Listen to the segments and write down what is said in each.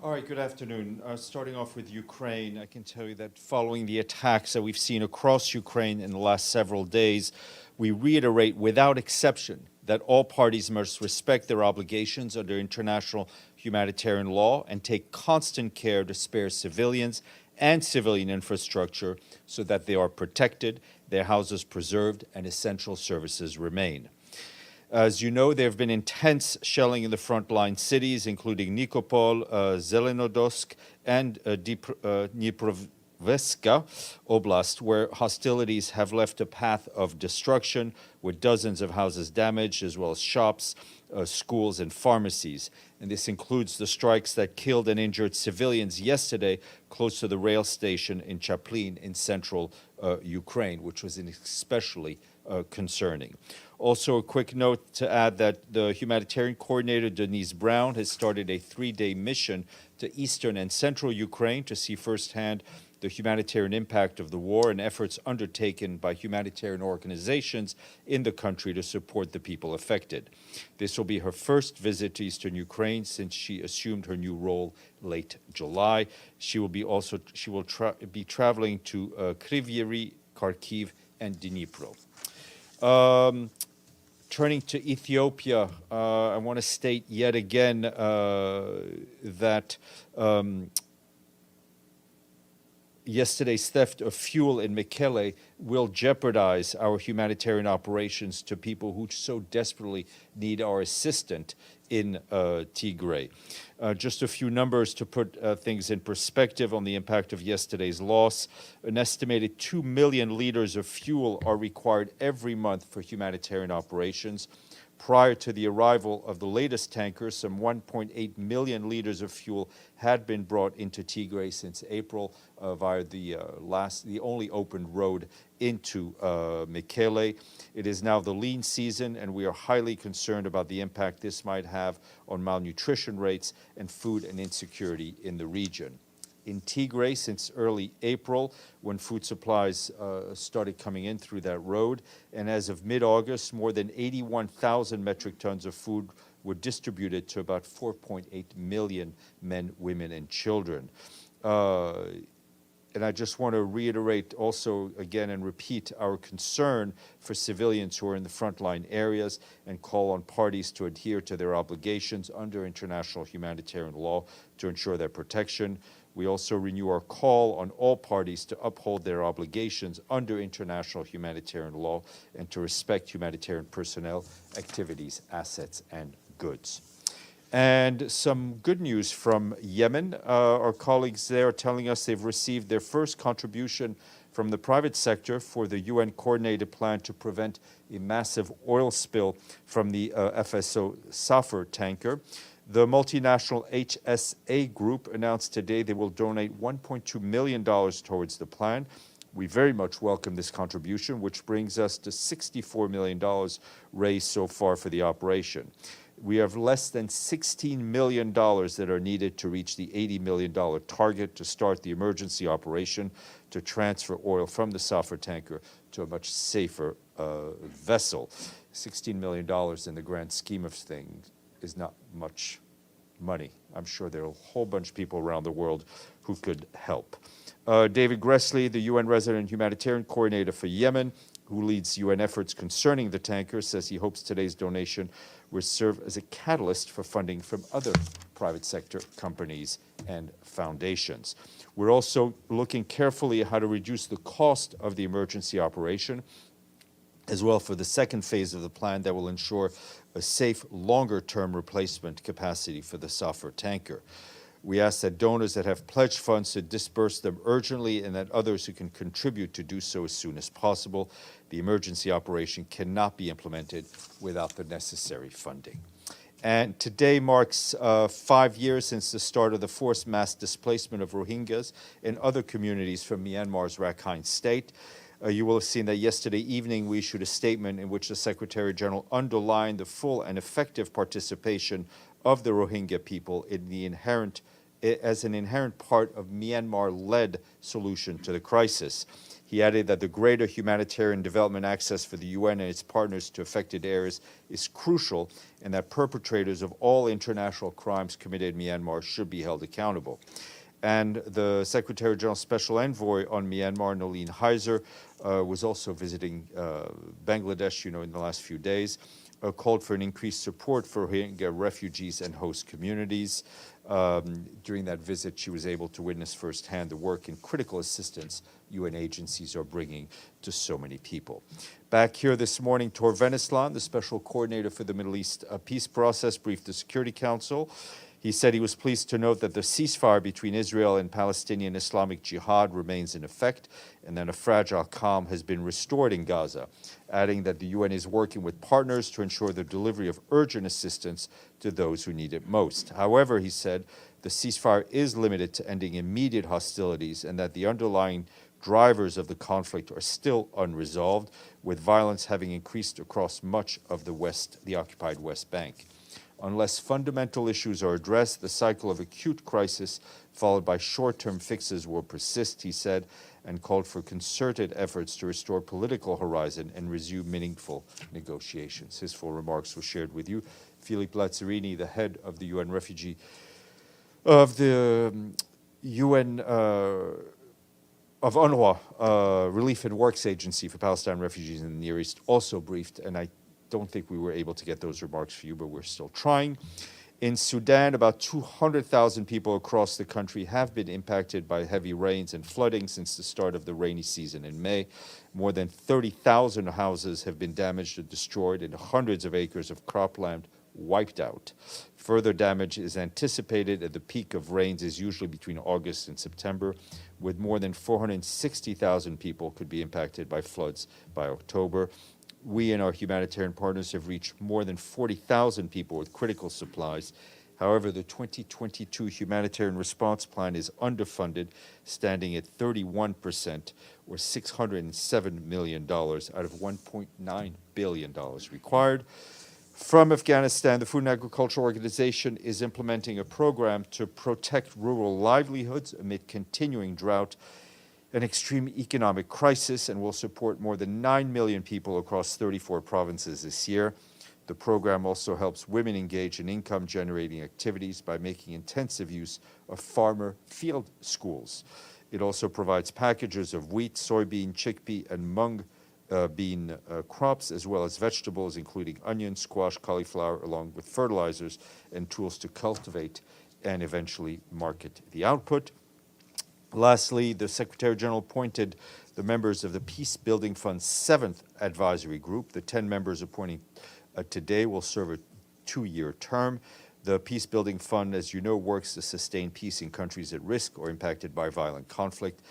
All right, good afternoon. Starting off with Ukraine, I can tell you that following the attacks that we've seen across Ukraine in the last several days, we reiterate without exception that all parties must respect their obligations under international humanitarian law and take constant care to spare civilians and civilian infrastructure so that they are protected, their houses preserved, and essential services remain. As you know, there have been intense shelling in the frontline cities, including Nikopol, Zelenodolsk, and Dnipropetrovska oblast, where hostilities have left a path of destruction, with dozens of houses damaged, as well as shops, schools, and pharmacies. And this includes the strikes that killed and injured civilians yesterday close to the rail station in Chaplyne in central Ukraine, which was especially concerning. Also, a quick note to add that the humanitarian coordinator, Denise Brown, has started a 3-day mission to eastern and central Ukraine to see firsthand the humanitarian impact of the war and efforts undertaken by humanitarian organizations in the country to support the people affected. This will be her first visit to eastern Ukraine since she assumed her new role late July. She will be traveling to Kryvyi, Kharkiv, and Dnipro. Turning to Ethiopia, I want to state yet again that yesterday's theft of fuel in Mekelle will jeopardize our humanitarian operations to people who so desperately need our assistance in Tigray. Just a few numbers to put things in perspective on the impact of yesterday's loss. An estimated 2 million liters of fuel are required every month for humanitarian operations. Prior to the arrival of the latest tanker, some 1.8 million liters of fuel had been brought into Tigray since April via the only open road into Mekelle. It is now the lean season, and we are highly concerned about the impact this might have on malnutrition rates and food and insecurity in the region. In Tigray, since early April, when food supplies started coming in through that road, and as of mid-August, more than 81,000 metric tons of food were distributed to about 4.8 million men, women, and children. And I just want to reiterate also again and repeat our concern for civilians who are in the frontline areas and call on parties to adhere to their obligations under international humanitarian law to ensure their protection. We also renew our call on all parties to uphold their obligations under international humanitarian law and to respect humanitarian personnel, activities, assets, and goods. And some good news from Yemen. Our colleagues there are telling us they've received their first contribution from the private sector for the UN coordinated plan to prevent a massive oil spill from the FSO Safar tanker. The multinational HSA Group announced today they will donate $1.2 million towards the plan. We very much welcome this contribution, which brings us to $64 million raised so far for the operation. We have less than $16 million that are needed to reach the $80 million target to start the emergency operation to transfer oil from the Safar tanker to a much safer vessel. $16 million in the grand scheme of things is not much money. I'm sure there are a whole bunch of people around the world who could help. David Gressley, the UN resident humanitarian coordinator for Yemen, who leads UN efforts concerning the tanker, says he hopes today's donation will serve as a catalyst for funding from other private sector companies and foundations. We're also looking carefully at how to reduce the cost of the emergency operation, as well for the second phase of the plan that will ensure a safe, longer-term replacement capacity for the Safar tanker. We ask that donors that have pledged funds to disperse them urgently and that others who can contribute to do so as soon as possible. The emergency operation cannot be implemented without the necessary funding. And today marks 5 years since the start of the forced mass displacement of Rohingyas and other communities from Myanmar's Rakhine State. You will have seen that yesterday evening we issued a statement in which the Secretary General underlined the full and effective participation of the Rohingya people in the as an inherent part of Myanmar-led solution to the crisis. He added that the greater humanitarian development access for the UN and its partners to affected areas is crucial, and that perpetrators of all international crimes committed in Myanmar should be held accountable. And the Secretary General Special Envoy on Myanmar, Nolene Heiser, was also visiting Bangladesh, in the last few days, called for an increased support for Rohingya refugees and host communities. During that visit, she was able to witness firsthand the work and critical assistance UN agencies are bringing to so many people. Back here this morning, Tor Venislan, the Special Coordinator for the Middle East Peace Process, briefed the Security Council. He said he was pleased to note that the ceasefire between Israel and Palestinian Islamic Jihad remains in effect, and that a fragile calm has been restored in Gaza, adding that the UN is working with partners to ensure the delivery of urgent assistance to those who need it most. However, he said, the ceasefire is limited to ending immediate hostilities, and that the underlying drivers of the conflict are still unresolved, with violence having increased across much of the occupied West Bank. Unless fundamental issues are addressed, the cycle of acute crisis followed by short-term fixes will persist, he said, and called for concerted efforts to restore political horizon and resume meaningful negotiations. His full remarks were shared with you. Philippe Lazzarini, the head of the UN refugee, of the UN, of UNRWA, Relief and Works Agency for Palestine Refugees in the Near East, also briefed, and I don't think we were able to get those remarks for you, but we're still trying. In Sudan, about 200,000 people across the country have been impacted by heavy rains and flooding since the start of the rainy season in May. More than 30,000 houses have been damaged or destroyed, and hundreds of acres of cropland wiped out. Further damage is anticipated, and the peak of rains is usually between August and September, with more than 460,000 people could be impacted by floods by October. We and our humanitarian partners have reached more than 40,000 people with critical supplies. However, the 2022 humanitarian response plan is underfunded, standing at 31%, or $607 million out of $1.9 billion required. From Afghanistan, the Food and Agriculture Organization is implementing a program to protect rural livelihoods amid continuing drought an extreme economic crisis, and will support more than 9 million people across 34 provinces this year. The program also helps women engage in income-generating activities by making intensive use of farmer field schools. It also provides packages of wheat, soybean, chickpea, and mung bean crops, as well as vegetables, including onions, squash, cauliflower, along with fertilizers and tools to cultivate and eventually market the output. Lastly, the Secretary General appointed the members of the Peacebuilding Fund's 7th advisory group. The 10 members appointed today will serve a 2-year term. The Peacebuilding Fund, as you know, works to sustain peace in countries at risk or impacted by violent conflict.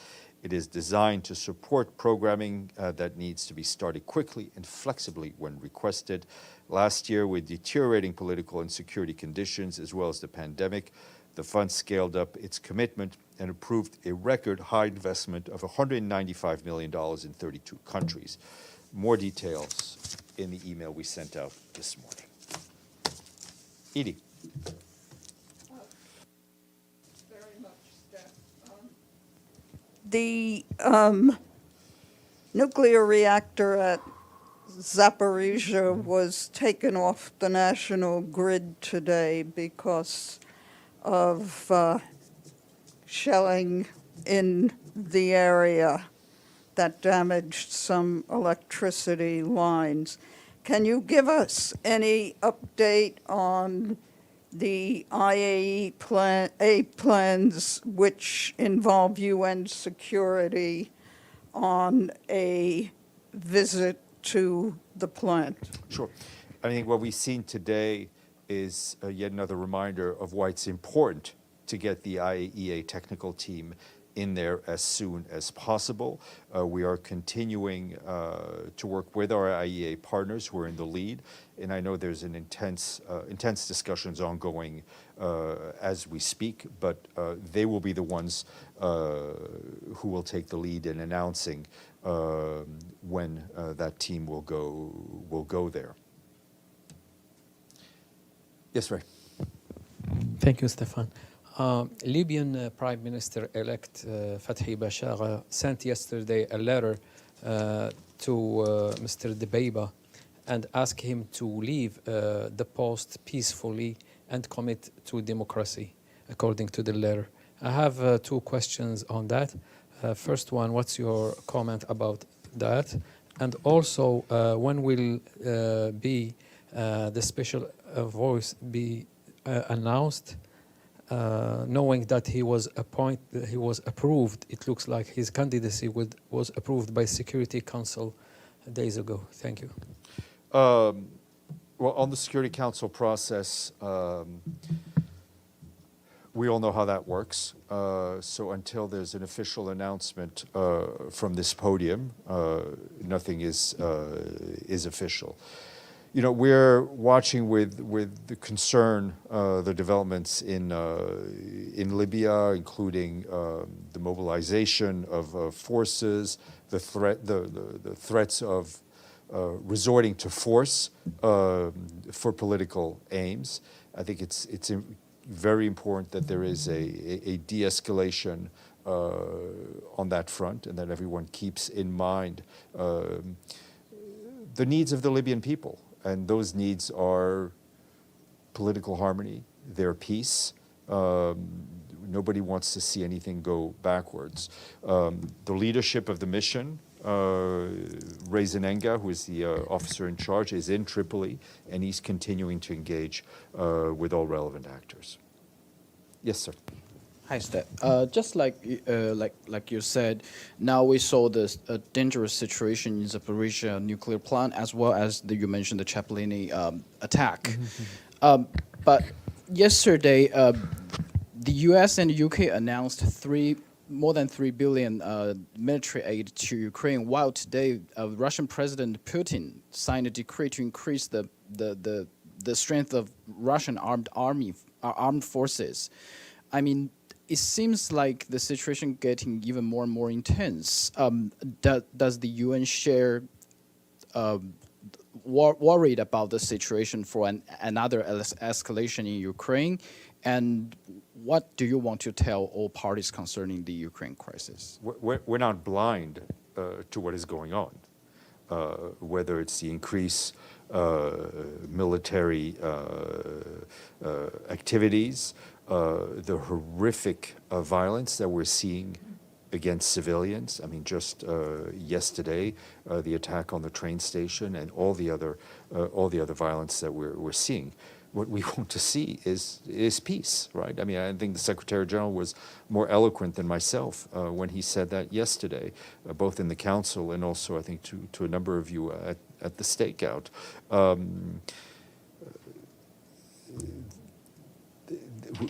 It is designed to support programming that needs to be started quickly and flexibly when requested. Last year, with deteriorating political and security conditions, as well as the pandemic, the fund scaled up its commitment and approved a record high investment of $195 million in 32 countries. More details in the email we sent out this morning. Edie. Very much, Steph. The nuclear reactor at Zaporizhzhia was taken off the national grid today because of shelling in the area that damaged some electricity lines. Can you give us any update on the IAEA plans which involve UN security on a visit to the plant? Sure. I think what we've seen today is yet another reminder of why it's important to get the IAEA technical team in there as soon as possible. We are continuing to work with our IAEA partners who are in the lead, and I know there's an intense discussions ongoing as we speak, but they will be the ones who will take the lead in announcing when that team will go there. Yes, Ray. Thank you, Stéphane. Libyan Prime Minister-elect Fathi Bashagha sent yesterday a letter to Mr. Dbeiba and asked him to leave the post peacefully and commit to democracy, according to the letter. I have two questions on that. First one, what's your comment about that? And also, when will be the special voice be announced? Knowing that he was approved, it looks like his candidacy was approved by Security Council days ago. Thank you. Well, on the Security Council process, we all know how that works. So until there's an official announcement from this podium, nothing is official. You know, we're watching with the concern the developments in Libya, including the mobilization of forces, the threats of resorting to force for political aims. I think it's very important that there is a de-escalation on that front, and that everyone keeps in mind the needs of the Libyan people. And those needs are political harmony, their peace. Nobody wants to see anything go backwards. The leadership of the mission, Rezenenga, who is the officer in charge, is in Tripoli, and he's continuing to engage with all relevant actors. Yes, sir. Hi, Steph. Just like you said, now we saw this dangerous situation in Zaporizhzhia nuclear plant, as well as you mentioned the Chaplyne attack. But yesterday, the U.S. and the U.K. announced more than 3 billion military aid to Ukraine, while today Russian President Putin signed a decree to increase the strength of Russian armed forces. I mean, it seems like the situation getting even more and more intense. Does the UN share worried about the situation for another escalation in Ukraine? And what do you want to tell all parties concerning the Ukraine crisis? We're not blind to what is going on, whether it's the increase military activities, the horrific violence that we're seeing against civilians. I mean, just yesterday, the attack on the train station and all the other violence that we're seeing. What we want to see is peace, right? I mean, I think the Secretary General was more eloquent than myself when he said that yesterday, both in the Council and also, I think, to a number of you at the stakeout.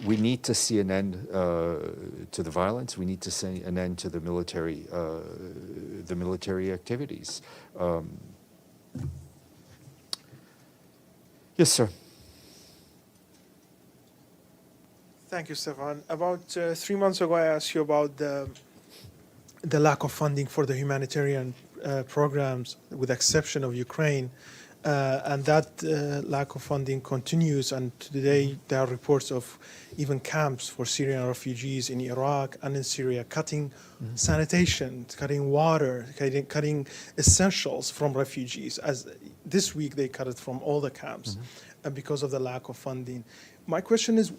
We need to see an end to the violence. We need to see an end to the military activities. Yes, sir. Thank you, Stéphane. About 3 months ago, I asked you about the lack of funding for the humanitarian programs, with exception of Ukraine. And that lack of funding continues, and today there are reports of even camps for Syrian refugees in Iraq and in Syria cutting sanitation, cutting water, cutting essentials from refugees. As this week they cut it from all the camps because of the lack of funding. My question is,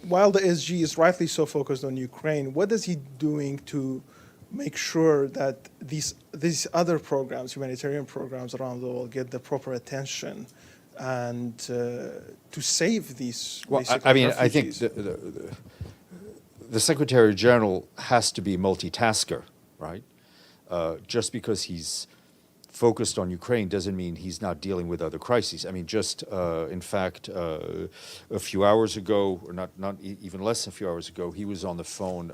while the SG is rightly so focused on Ukraine, what is he doing to make sure that these other programs, humanitarian programs around the world, get the proper attention and to save these I mean, refugees? I think the Secretary General has to be a multitasker, right? Just because he's focused on Ukraine doesn't mean he's not dealing with other crises. I mean, just in fact, a few hours ago, or not even less than a few hours ago, he was on the phone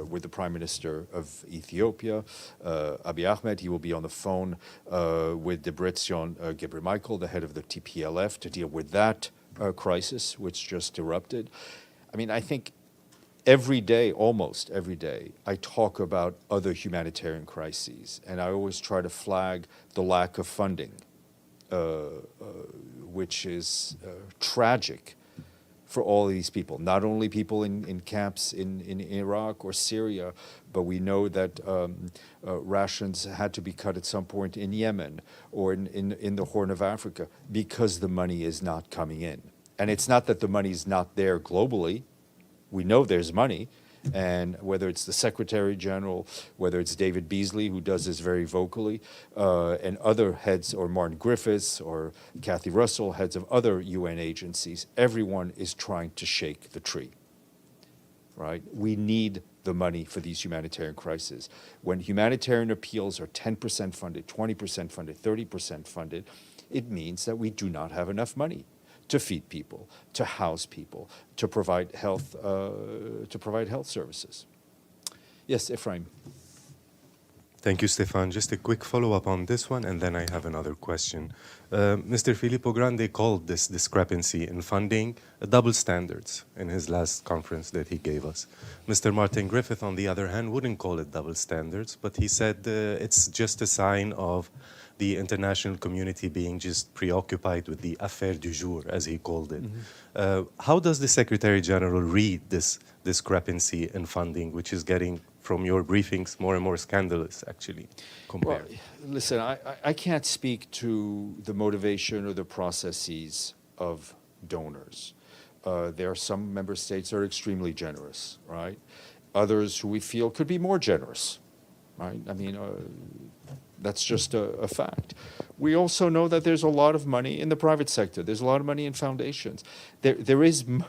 with the Prime Minister of Ethiopia, Abiy Ahmed. He will be on the phone with Debretsion Gebremichael, the head of the TPLF, to deal with that crisis, which just erupted. I mean, I think every day, almost every day, I talk about other humanitarian crises, and I always try to flag the lack of funding, which is tragic for all of these people, not only people in camps in Iraq or Syria, but we know that rations had to be cut at some point in Yemen or in the Horn of Africa because the money is not coming in. And it's not that the money is not there globally. We know there's money. And whether it's the Secretary General, whether it's David Beasley, who does this very vocally, and other heads, or Martin Griffiths, or Kathy Russell, heads of other UN agencies, everyone is trying to shake the tree, right? We need the money for these humanitarian crises. When humanitarian appeals are 10% funded, 20% funded, 30% funded, it means that we do not have enough money to feed people, to house people, to provide health services. Yes, Ephraim. Thank you, Stéphane. Just a quick follow-up on this one, and then I have another question. Mr. Filippo Grandi called this discrepancy in funding double standards in his last conference that he gave us. Mr. Martin Griffith, on the other hand, wouldn't call it double standards, but he said it's just a sign of the international community being just preoccupied with the affaire du jour, as he called it. How does the Secretary General read this discrepancy in funding, which is getting, from your briefings, more and more scandalous, actually, compared? Well, listen, I can't speak to the motivation or the processes of donors. There are some member states that are extremely generous, right? Others who we feel could be more generous, right? I mean, that's just a fact. We also know that there's a lot of money in the private sector. There's a lot of money in foundations. There isn't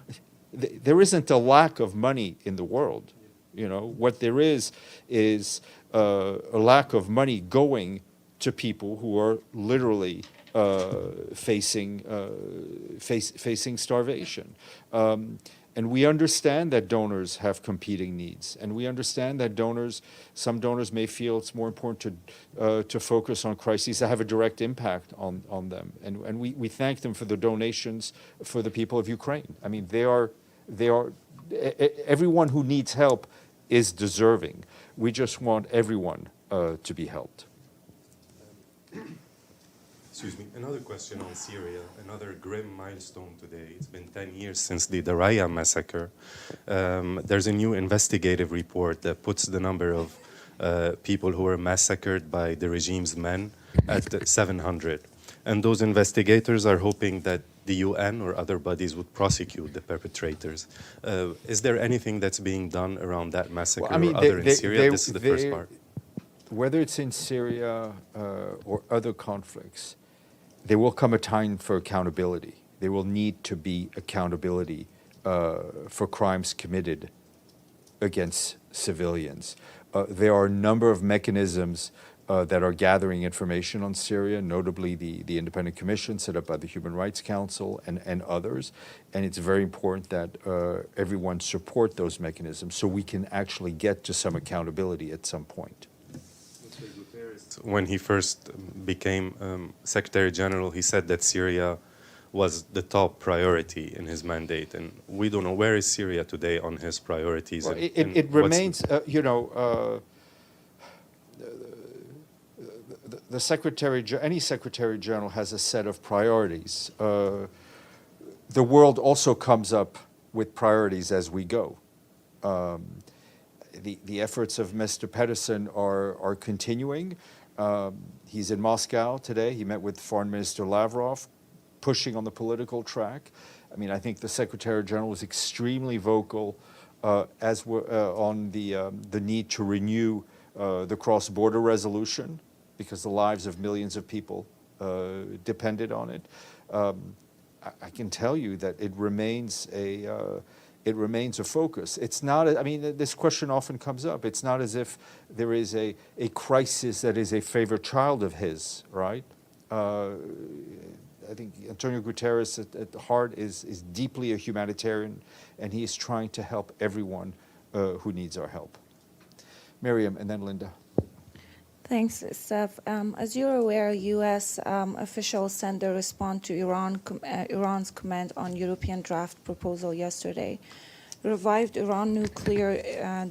a lack of money in the world. You know, what there is a lack of money going to people who are literally facing starvation. And we understand that donors have competing needs, and we understand that some donors may feel it's more important to focus on crises that have a direct impact on them. And we thank them for the donations for the people of Ukraine. I mean, everyone who needs help is deserving. We just want everyone to be helped. Excuse me, another question on Syria, another grim milestone today. It's been 10 years since the Daraya Massacre. There's a new investigative report that puts the number of people who were massacred by the regime's men at 700. And those investigators are hoping that the UN or other bodies would prosecute the perpetrators. Is there anything that's being done around that massacre or other in Syria? This is the first part. Whether it's in Syria or other conflicts, there will come a time for accountability. There will need to be accountability for crimes committed against civilians. There are a number of mechanisms that are gathering information on Syria, notably the Independent Commission set up by the Human Rights Council and others. And it's very important that everyone support those mechanisms so we can actually get to some accountability at some point. When he first became Secretary General, he said that Syria was the top priority in his mandate. And we don't know, where is Syria today on his priorities? Well, it remains, the any Secretary General has a set of priorities. The world also comes up with priorities as we go. The efforts of Mr. Pedersen are continuing. He's in Moscow today. He met with Foreign Minister Lavrov, pushing on the political track. I mean, I think the Secretary General was extremely vocal on the need to renew the cross-border resolution because the lives of millions of people depended on it. I can tell you that it remains a focus. It's not, I mean, this question often comes up. It's not as if there is a crisis that is a favorite child of his, right? I think Antonio Guterres at the heart is deeply a humanitarian, and he is trying to help everyone who needs our help. Miriam, and then Linda. Thanks, Steph. As you're aware, U.S. officials sent a response to Iran's comment on European draft proposal yesterday. revived Iran nuclear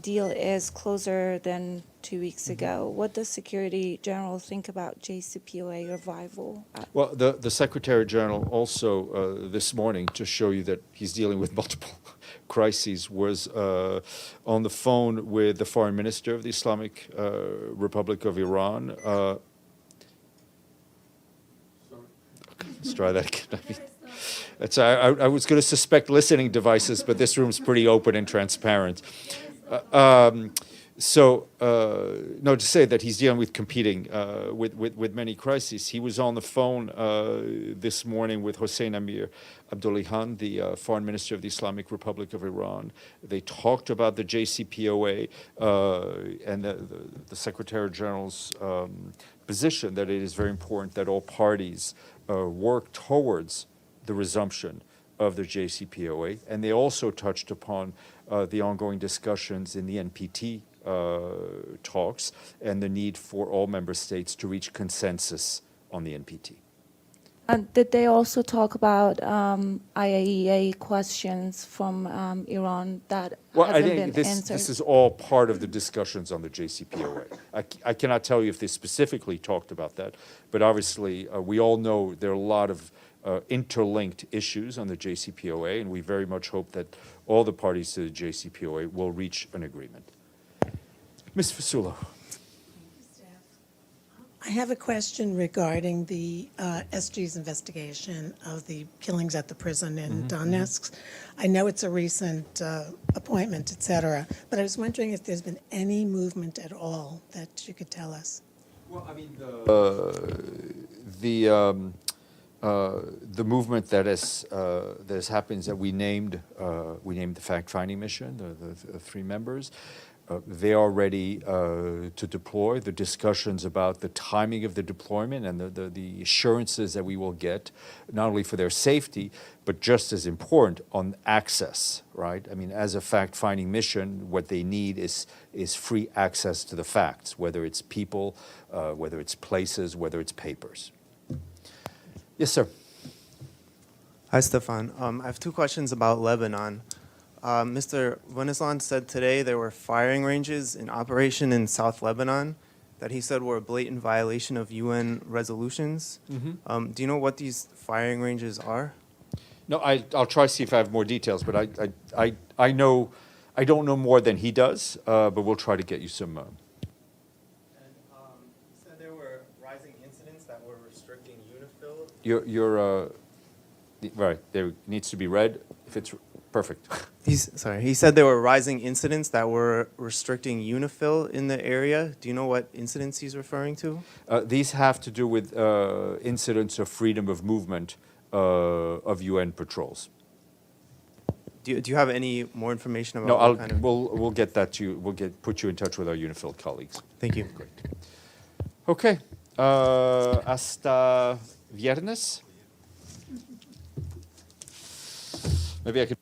deal is closer than 2 weeks ago. What does Security General think about JCPOA revival? Well, the Secretary General also this morning, to show you that he's dealing with multiple crises, was on the phone with the Foreign Minister of the Islamic Republic of Iran. Let's try that again. I was going to suspect listening devices, but this room's pretty open and transparent. No, to say that he's dealing with competing, with many crises. He was on the phone this morning with Hossein Amir Abdullahian, the Foreign Minister of the Islamic Republic of Iran. They talked about the JCPOA and the Secretary General's position that it is very important that all parties work towards the resumption of the JCPOA. And they also touched upon the ongoing discussions in the NPT talks and the need for all member states to reach consensus on the NPT. Did they also talk about IAEA questions from Iran that hasn't been answered? This is all part of the discussions on the JCPOA. I cannot tell you if they specifically talked about that, but obviously we all know there are a lot of interlinked issues on the JCPOA, and we very much hope that all the parties to the JCPOA will reach an agreement. Ms. Fasoulou. I have a question regarding the SG's investigation of the killings at the prison in Donetsk. I know it's a recent appointment, et cetera, but I was wondering if there's been any movement at all that you could tell us. Well, I mean, the movement that has happened is that we named the fact-finding mission, the 3 members. They are ready to deploy. The discussions about the timing of the deployment and the assurances that we will get, not only for their safety, but just as important, on access, right? I mean, as a fact-finding mission, what they need is free access to the facts, whether it's people, whether it's places, whether it's papers. Yes, sir. Hi, Stéphane. I have 2 questions about Lebanon. Mr. Vanesslan said today there were firing ranges in operation in South Lebanon that he said were a blatant violation of UN resolutions. Do you know what these firing ranges are? No, I'll try to see if I have more details, but I know I don't know more than he does, but we'll try to get you some. And he said there were rising incidents that were restricting UNIFIL. You're right. There needs to be read. If it's perfect. He said there were rising incidents that were restricting UNIFIL in the area. Do you know what incidents he's referring to? These have to do with incidents of freedom of movement of UN patrols. Do you have any more information about? No, what kind of... we'll get that to you. We'll put you in touch with our UNIFIL colleagues. Thank you. Great. Okay. Hasta viernes. Maybe I could.